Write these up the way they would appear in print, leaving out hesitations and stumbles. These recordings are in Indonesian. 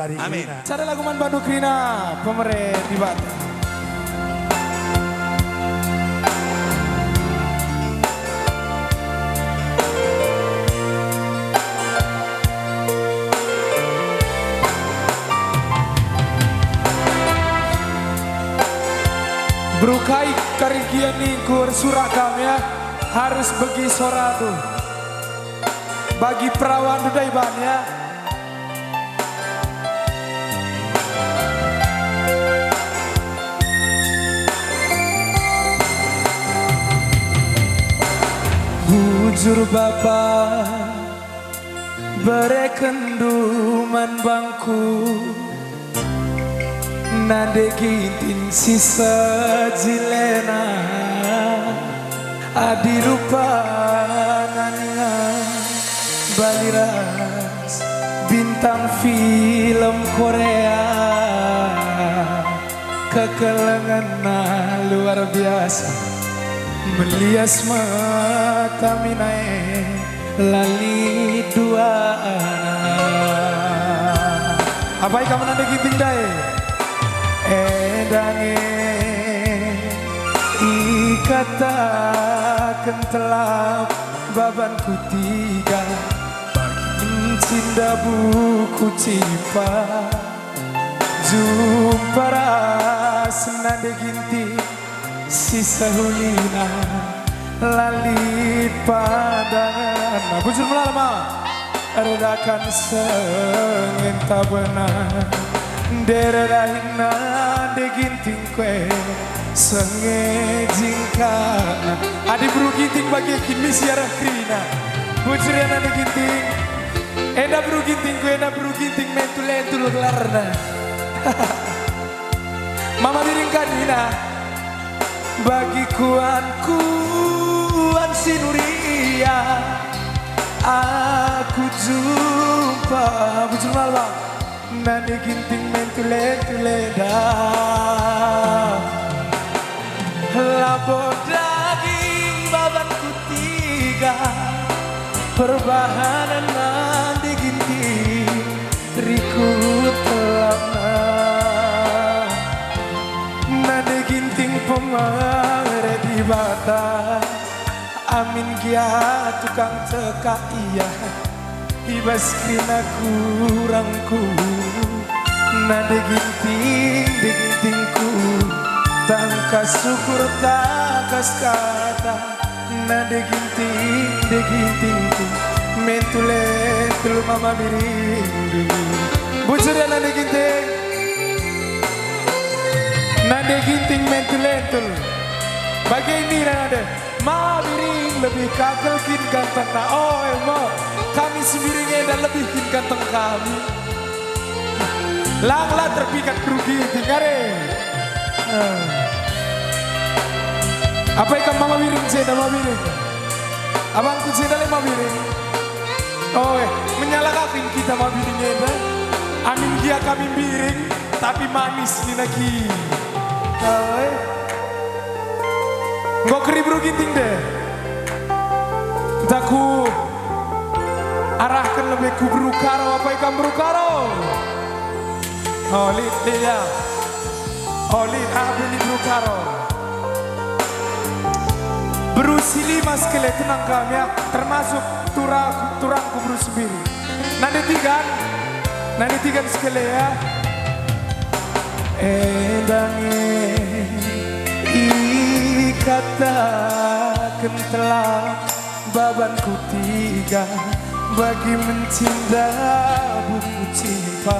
Amin. Cara laguman Bandung Krina, pemerintah di Batam. Berukai karikian ningkur surakam ya, harus bagi soratu. Bagi perawan dudaiban ya. Bujur bapa berekenduman bangku nade ginting sisa jilena adi rupa nanya baliras bintang film Korea kekelengan luar biasa melias mata minae lali dua apa kamu nanti giting dae edange ikata kentelap babanku tiga cinta buku cipa jumpara senade ginting sisa hulina lali padangan bujur melalama redakan sengin benar derahina deginting kue senge jingkana adi buru ginting bagi kimi siara krina bujur yana deginting enda buru ginting kue enda buru ginting mentul gelarna mama biring kanina bagi kuan si Nuria aku jumpa bujur malam nade ginting mentule-tuleda labo daging babanku tiga perbahanan nade ginting rikut telapna nade ginting pemare di Batam amin kia tukang teka iya ibas kina kurangku nade gintingku tangkas syukur takas kata nade gintingku mentule telu mama birindu bujur ya nade ginting mentul bagi ini nade ma biring lebih kagel kin ganteng na oh emo kami sebiringnya dan lebih kin ganteng kami langlah terpikat kerugi tingare apa ikan mama biring ceda mama biring abangku ceda le mama biring oh menyalahkan kita mama biringnya dah amin dia kami biring tapi manis ni lagi Nggak keribru ginting deh. Daku arahkan lebih ku berukaro apa ikan berukaro. Holit dia, holit apa ini berukaro. Berusili mas kele tenang kami ya, termasuk turangku berusibiri. Nanti tiga sekele ya. Kata kentelah babanku tiga bagi mencinta buku cinta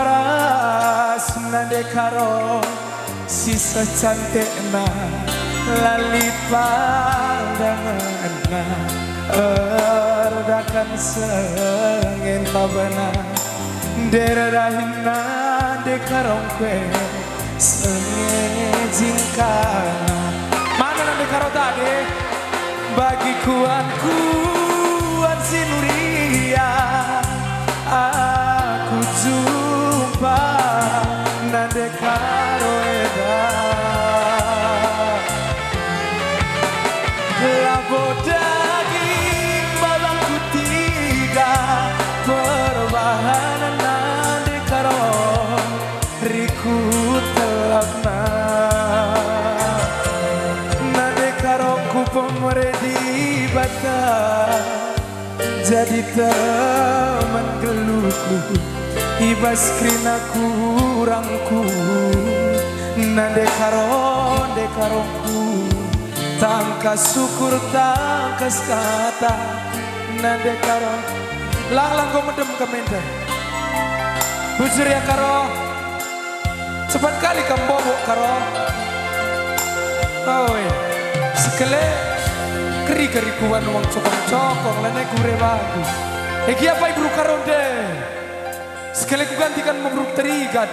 jumparas nade karo sisa cantikna lali pandanganna redakan sengin tabana derahina de karong kue senge jingkana mana nanti karo tadi bagi kuan si Nuria aku jumpa nade karo eda labo daging balang tiga perbahan pemerdi bata jadi teman geluhku ibas krina kurangku nande karongku tangka syukur tangkas kata nande karong lang kau medem ke menda bujur ya karo cepat kali kamu bobok karo oh sekele keri kuan uang cokong lene kure bagu eki apa ibu karo deh sekele ku gantikan mebruk terikat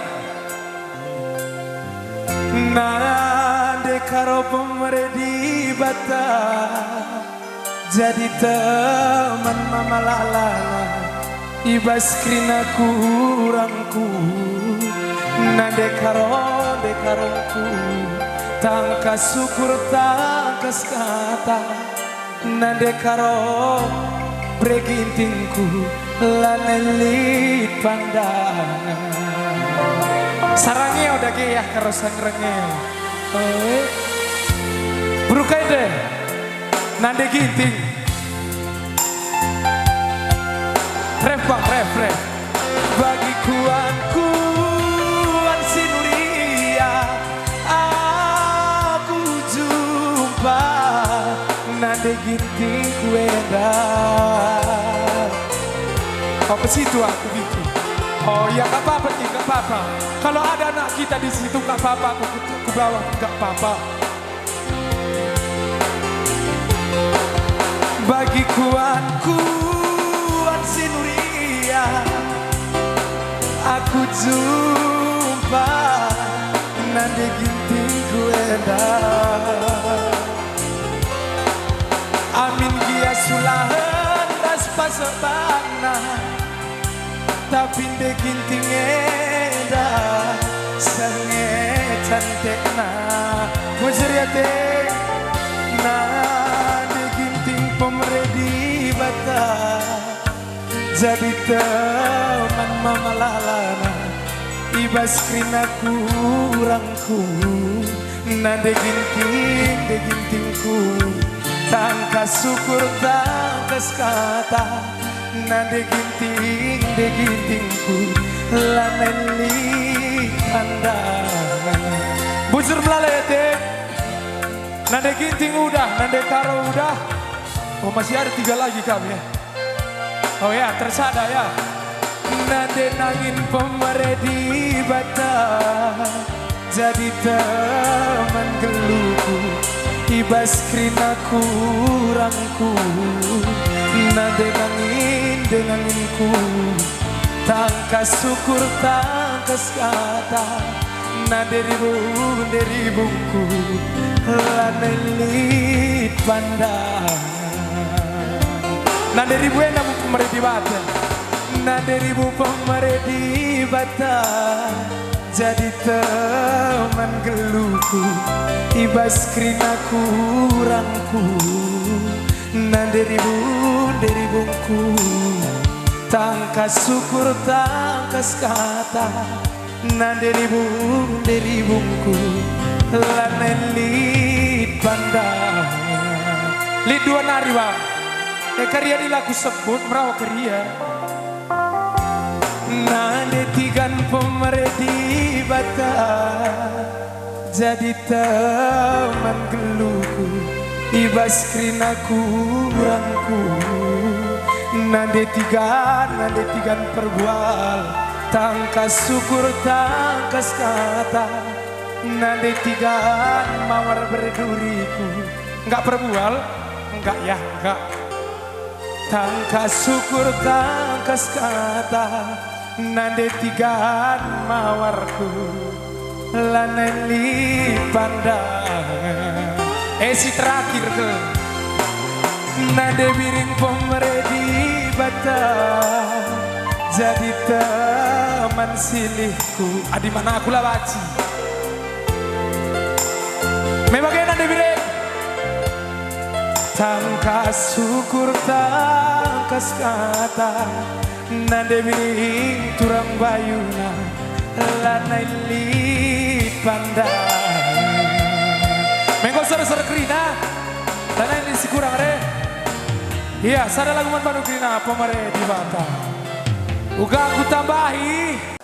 nande karo pemerdi bata jadi teman mama lalala ibas krina kurangku nande karoku tangka syukur tangkas kata nande karo bregintingku lanelit pandangan sarangnya udah geyah karo sangrengnya berukai deh nande ginting ref bagi kuan sinuria aku jumpa nande ginting kuenda oh ke situ aku bikin oh ya gak apa-apa gak apa-apa kalau ada anak kita di situ gak apa-apa aku bawa gak apa-apa bagi kuan sinuria aku jumpa nande ginting kuenda amin dia sulahan das pasabana tapi nde ginting eda sange cantik na mujriate nande ginting pemerdi bata jadi teman mama lalana ibas krina kurangku nande gintingku tangka syukur tangkas kata nande gintingku laneli pandangan bujur melalete nande ginting udah nande karo udah oh masih ada 3 lagi kami ya oh ya tersada ya nande nangin pemerdi bata jadi teman geluhku ibas krina kurangku nande nanginku tangka syukur tangkas kata nande ribungku lanelit pandangan nande ribu enak pemerdi bata nande ribu pemerdi bata jadi teman geluhku ibas krina kurangku nande ribungku tangka syukur tangkas kata nande ribungku lanelit pandangan lid 2 nari bang karya di lagu sebut merawa karya nande tigan pemerdi bata jadi teman geluhku ibas krina kurangku nande tigan perbual tangka syukur tangkas kata nande tigan mawar berduriku enggak perbual enggak ya enggak tangka syukur tangkas kata nande tigan mawarku laneli pandangan si terakhir ke nande biring pemerdi bata jadi teman silihku adi mana aku lawaci memang nande biring tangka syukur tangkas kata nande biring turang bayuna laneli pandangan mengko sore-sore kerina laneli masih kurang re. Iya, sada lagu man panugrina apa mare di bata. Uga aku tambahi.